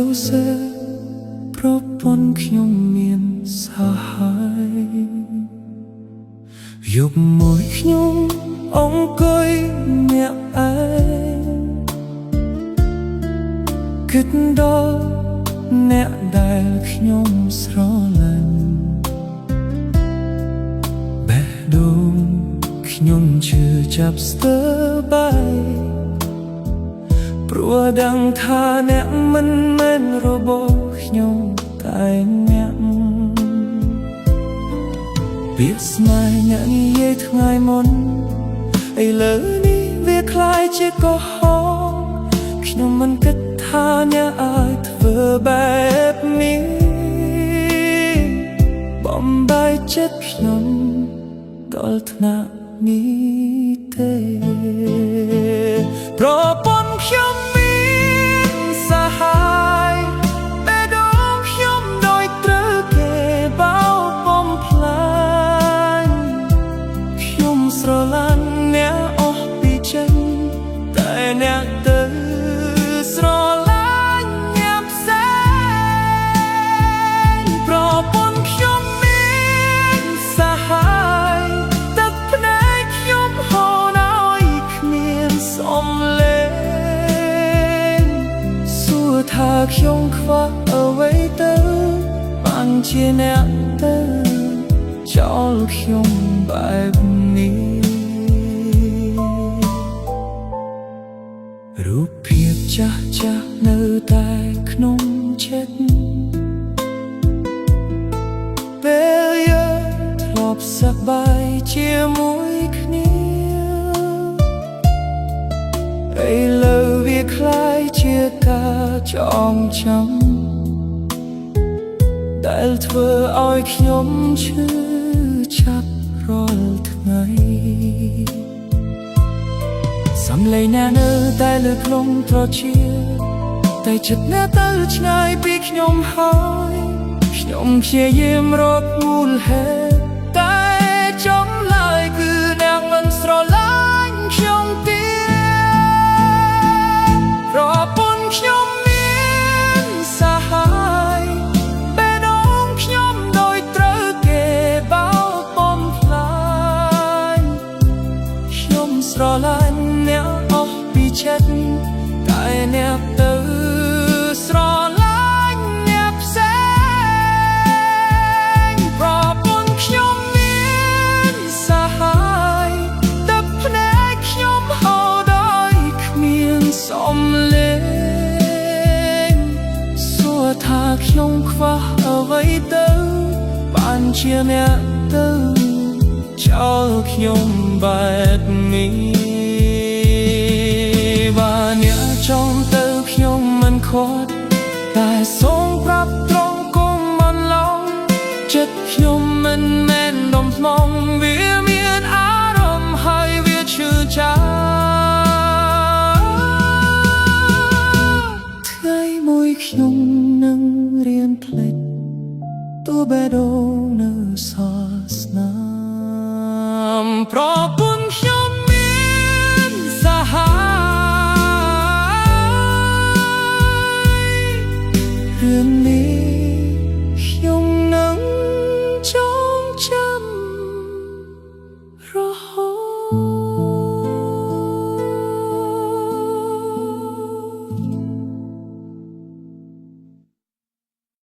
វសេប្រពន្ធខ្ញុំមានសាហាយយប់មួយខ្ញុំអង្គុយម្នាក់ឯងគិតដល់អ្នកដែលខ្ញុំស្រឡាញ់បេះដូងខ្ញុំឈឺចាប់ស្ទើរបាយព្រោះដឹងថាអ្នកមិនមែនរបស់ខ្ញុំតែអ្នកពាក្យស្នេហ៍អ្នកនិយាយថ្ងៃមុនឥឡូវនេះវាคล้ายជាកុហកខ្ញុំមិនគិតថាអ្នកអាចធ្វើបែបនេះបំបែកចិត្តខ្ញុំដល់ថ្នាក់នេះទេប្រពន្ធខ្ញុំមានសាហាយបេះដូងខ្ញុំដូចត្រូវគេបោកបំផ្លាញខ្ញុំស្រឡាញ់អ្នកអស់ពីចិនតែអ្នកទៅស្រឡាញ់អ្នកផ្សេងប្រពន្ធខ្ញុំមានសាហាយទឹកភ្នែកខ្ញុំហូរឲ្យគ្មានសំឡេងសួរថាខ្ញុំខ្វះអ្វីទៅបានជាអ្នកទៅចោលខ្ញុំបែបនេះរូបភាពចាស់ចាស់នៅតែក្នុងចិត្តពេលយើងធ្លាប់សប្បាយជាមួយគ្នាឥឡូវវាคล้ายជាការចងចាំដែលធ្វើឲ្យខ្ញុំឈឺចាប់រាល់ថ្ងៃសំឡេងអ្នកនៅតែលើក្លងត្រចៀកតែចិត្តអ្នកទៅឆ្ងាយពីខ្ញុំហើយខ្ញុំព្យាយាមរកមូលហេតុតែចុងឡើយគឺអ្នកមិនស្រឡាញ់ខ្ញុំទៀតប្រពន្ធខ្ញុំមានសាហាយបេះដូងខ្ញុំដូចត្រូវគេបោកបំផ្លាញខ្ញុំស្រឡាញ់អ្នកអស់ពីចិត្តតែអ្នកទៅស្រឡាញ់អ្នកផ្សេងប្រពន្ធខ្ញុំមានសាហាយទឹកភ្នែកខ្ញុំហូរដោយគ្មានសំឡេងសួរថាខ្ញុំខ្វះអ្វីទៅបានជាអ្នកទៅចោលខ្ញុំបែបនេះបើអ្នកចង់ទៅខ្ញុំមិនខ្វាត់តែសូមប្រាប់ត្រង់គុំមិនឡងចិត្តខ្ញុំមិនមែនដុំថ្មងវាមានអារម្មណ៍ហើយវាឈឺចាប់ថ្ងៃមួយខ្ញុំនឹងរៀនភ្លេចតួបេះដូងនៅសល់ស្នាមប្រពន្ធខ្ញុំមានសាហាយរឿងនេះ